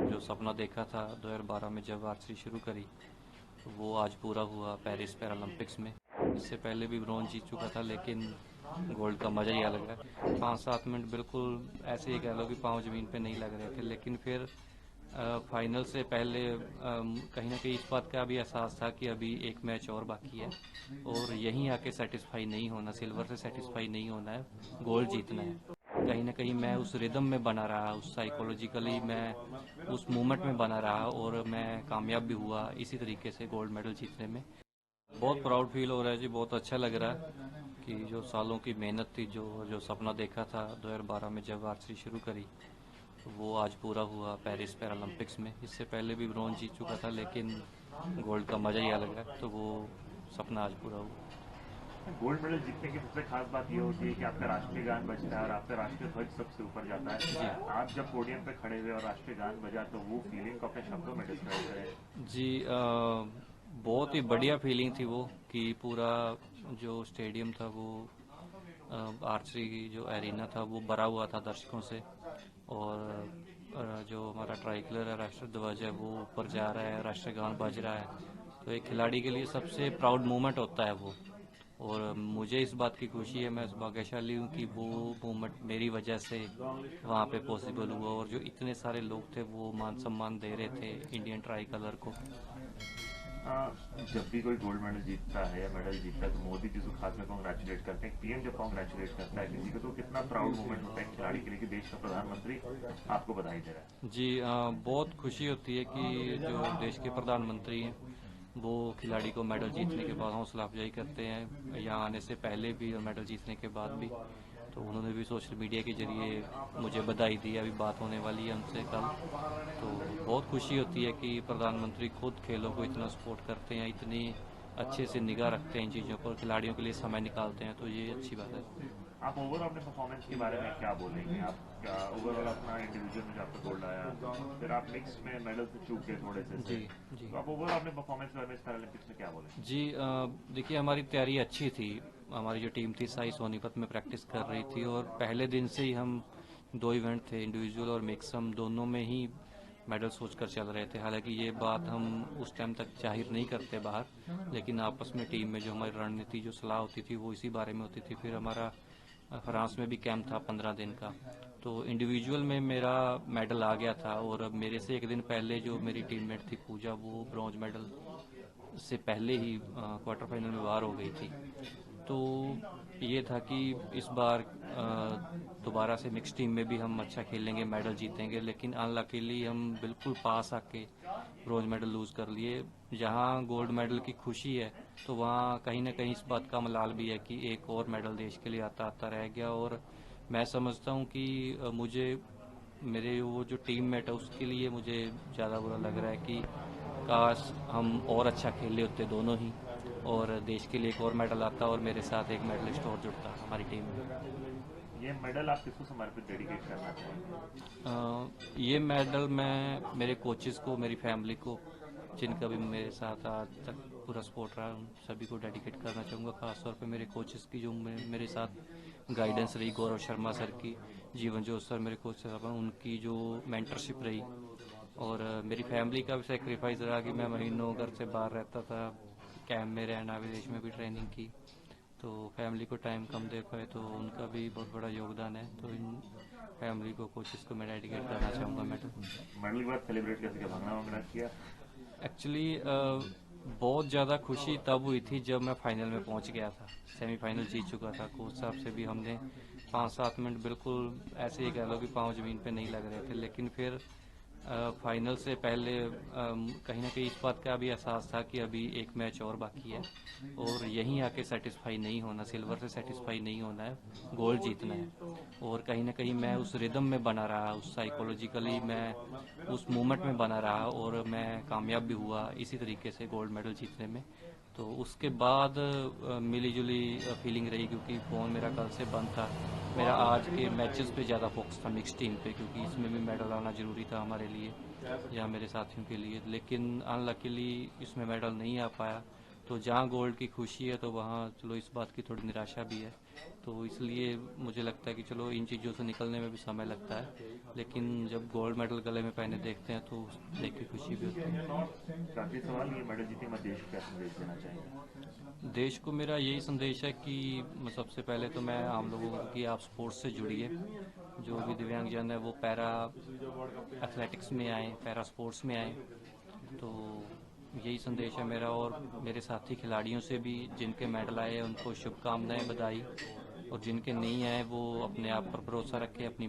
जो सपना देखा था 2012 में जब आर्चरी शुरू करी, तो वो आज पूरा हुआ पेरिस पैरालंपिक्स में। इससे पहले भी ब्रॉन्ज जीत चुका था, लेकिन गोल्ड का मज़ा ही अलग है। 5-7 मिनट बिल्कुल ऐसे ही कह लो कि पाँव ज़मीन पे नहीं लग रहे थे, लेकिन फिर फाइनल से पहले कहीं ना कहीं इस बात का भी एहसास था कि अभी एक मैच और बाकी है और यहीं आके सेटिस्फाई नहीं होना, सिल्वर से सेटिस्फाई नहीं होना है, गोल्ड जीतना है। कहीं ना कहीं मैं उस रिदम में बना रहा, उस साइकोलॉजिकली मैं उस मूवमेंट में बना रहा और मैं कामयाब भी हुआ इसी तरीके से गोल्ड मेडल जीतने में। बहुत प्राउड फील हो रहा है जी, बहुत अच्छा लग रहा है कि जो सालों की मेहनत थी, जो जो सपना देखा था 2012 में जब आर्चरी शुरू करी, तो वो आज पूरा हुआ पेरिस पैरालंपिक्स में। इससे पहले भी ब्रॉन्ज जीत चुका था, लेकिन गोल्ड का मज़ा ही अलग है, तो वो सपना आज पूरा हुआ। गोल्ड मेडल जीतने की सबसे खास बात यह होती है कि आपका राष्ट्रीय गान बजता है और आपका राष्ट्रीय ध्वज सबसे ऊपर जाता जी है। आप जब पोडियम पे खड़े हुए और राष्ट्रीय गान बजा तो वो फीलिंग को अपने शब्दों में डिस्क्राइब करें। जी, बहुत ही बढ़िया फीलिंग थी वो कि पूरा जो स्टेडियम था वो आर्चरी की जो एरिना था वो भरा हुआ था दर्शकों से। और जो हमारा ट्राइकलर है, राष्ट्रीय ध्वज है, वो ऊपर जा रहा है, राष्ट्रीय गान बज रहा है। तो एक खिलाड़ी के लिए सबसे प्राउड मोमेंट होता है वो। और मुझे इस बात की खुशी है, मैं इस भाग्यशाली हूँ कि वो मोमेंट मेरी वजह से वहाँ पे पॉसिबल हुआ और जो इतने सारे लोग थे वो मान सम्मान दे रहे थे इंडियन ट्राई कलर को। जब भी कोई गोल्ड मेडल जीतता है या मेडल जीतता है तो मोदी जी को खास में कॉन्ग्रेचुलेट करते हैं। पीएम जब कॉन्ग्रेचुलेट करता है किसी को तो कितना प्राउड मोमेंट होता है खिलाड़ी के लिए कि देश का प्रधानमंत्री आपको बधाई दे रहा है। जी, बहुत खुशी होती है कि जो देश के प्रधानमंत्री हैं वो खिलाड़ी को मेडल जीतने के बाद हौसला अफजाई करते हैं, यहाँ आने से पहले भी और मेडल जीतने के बाद भी। तो उन्होंने भी सोशल मीडिया के जरिए मुझे बधाई दी, अभी बात होने वाली है उनसे कल। तो बहुत खुशी होती है कि प्रधानमंत्री खुद खेलों को इतना सपोर्ट करते हैं, इतनी अच्छे से निगाह रखते हैं इन चीज़ों पर, खिलाड़ियों के लिए समय निकालते हैं, तो ये अच्छी बात है। आप ओवरऑल अपने परफॉर्मेंस के बारे में क्या बोलेंगे? आप क्या ओवरऑल अपना इंडिविजुअल में जो आपका गोल्ड आया, फिर आप मिक्स में मेडल से चूक गए थोड़े से जी। जी। तो आप ओवरऑल अपने परफॉर्मेंस के बारे में इस पैरालंपिक्स में क्या बोलेंगे? जी, देखिए हमारी तैयारी अच्छी थी। हमारी जो टीम थी साई सोनीपत में प्रैक्टिस कर रही थी और पहले दिन से ही हम दो इवेंट थे, इंडिविजुअल और मिक्स, हम दोनों में ही मेडल सोचकर चल रहे थे। हालांकि ये बात हम उस टाइम तक जाहिर नहीं करते बाहर, लेकिन आपस में टीम में जो हमारी रणनीति जो सलाह होती थी वो इसी बारे में होती थी। फिर हमारा फ्रांस में भी कैंप था 15 दिन का, तो इंडिविजुअल में मेरा मेडल आ गया था और अब मेरे से एक दिन पहले जो मेरी टीममेट थी पूजा, वो ब्रॉन्ज मेडल से पहले ही क्वार्टर फाइनल में बाहर हो गई थी। तो ये था कि इस बार दोबारा से मिक्स टीम में भी हम अच्छा खेलेंगे, मेडल जीतेंगे, लेकिन अनलकीली हम बिल्कुल पास आके ब्रॉन्ज मेडल लूज़ कर लिए। जहाँ गोल्ड मेडल की खुशी है, तो वहाँ कहीं ना कहीं इस बात का मलाल भी है कि एक और मेडल देश के लिए आता आता रह गया। और मैं समझता हूँ कि मुझे, मेरे वो जो टीममेट है उसके लिए मुझे ज़्यादा बुरा लग रहा है कि काश हम और अच्छा खेले होते दोनों ही, और देश के लिए एक और मेडल आता और मेरे साथ एक मेडलिस्ट और जुड़ता हमारी टीम में। ये मेडल आप किसको समर्पित डेडिकेट करना चाहेंगे? ये मेडल मैं मेरे कोचेस को, मेरी फैमिली को, जिनका भी मेरे साथ आज तक पूरा सपोर्ट रहा, उन सभी को डेडिकेट करना चाहूँगा। खासतौर पे मेरे कोचेस की जो मेरे साथ गाइडेंस रही, गौरव शर्मा सर की, जीवन जोत सर मेरे कोच साहब हैं, उनकी जो मेंटरशिप रही, और मेरी फैमिली का भी सेक्रीफाइस रहा कि मैं महीनों घर से बाहर रहता था, कैंप में रहना, विदेश में भी ट्रेनिंग की, तो फैमिली को टाइम कम दे पाए, तो उनका भी बहुत बड़ा योगदान है। तो इन फैमिली को, कोचेस को मैं डेडिकेट करना चाहूँगा मेडल। मेडल के बाद सेलिब्रेट कैसे किया? भांगड़ा वांगड़ा किया? एक्चुअली बहुत ज़्यादा खुशी तब हुई थी जब मैं फाइनल में पहुंच गया था, सेमीफाइनल जीत चुका था। कोच साहब से भी हमने 5-7 मिनट बिल्कुल ऐसे ही कह लो कि पाँव ज़मीन पे नहीं लग रहे थे, लेकिन फिर फाइनल से पहले कहीं ना कहीं इस बात का भी एहसास था कि अभी एक मैच और बाकी है और यहीं आके सेटिस्फाई नहीं होना, सिल्वर से सेटिस्फाई नहीं होना है, गोल्ड जीतना है। और कहीं ना कहीं मैं उस रिदम में बना रहा, उस साइकोलॉजिकली मैं उस मूवमेंट में बना रहा और मैं कामयाब भी हुआ इसी तरीके से गोल्ड मेडल जीतने में। तो उसके बाद मिली जुली फीलिंग रही, क्योंकि फ़ोन मेरा कल से बंद था। मेरा आज के मैचेस पे ज़्यादा फोकस था, मिक्स टीम पे, क्योंकि इसमें भी मेडल आना ज़रूरी था हमारे लिए या मेरे साथियों के लिए, लेकिन अनलकीली इसमें मेडल नहीं आ पाया। तो जहाँ गोल्ड की खुशी है तो वहाँ चलो इस बात की थोड़ी निराशा भी है। तो इसलिए मुझे लगता है कि चलो इन चीज़ों से निकलने में भी समय लगता है, लेकिन जब गोल्ड मेडल गले में पहने देखते हैं तो देख के खुशी भी होती है। काफी सवाल, ये मेडल जीती, मैं देश को क्या संदेश देना चाहेंगे? देश को मेरा यही संदेश है कि सबसे पहले तो मैं आम लोगों को कि आप स्पोर्ट्स से जुड़िए। जो भी दिव्यांगजन है वो पैरा एथलेटिक्स में आए, पैरा स्पोर्ट्स में आए। तो यही संदेश है मेरा, और मेरे साथी खिलाड़ियों से भी जिनके मेडल आए हैं उनको शुभकामनाएं, बधाई। और जिनके नहीं आए वो अपने आप पर भरोसा रखें, अपनी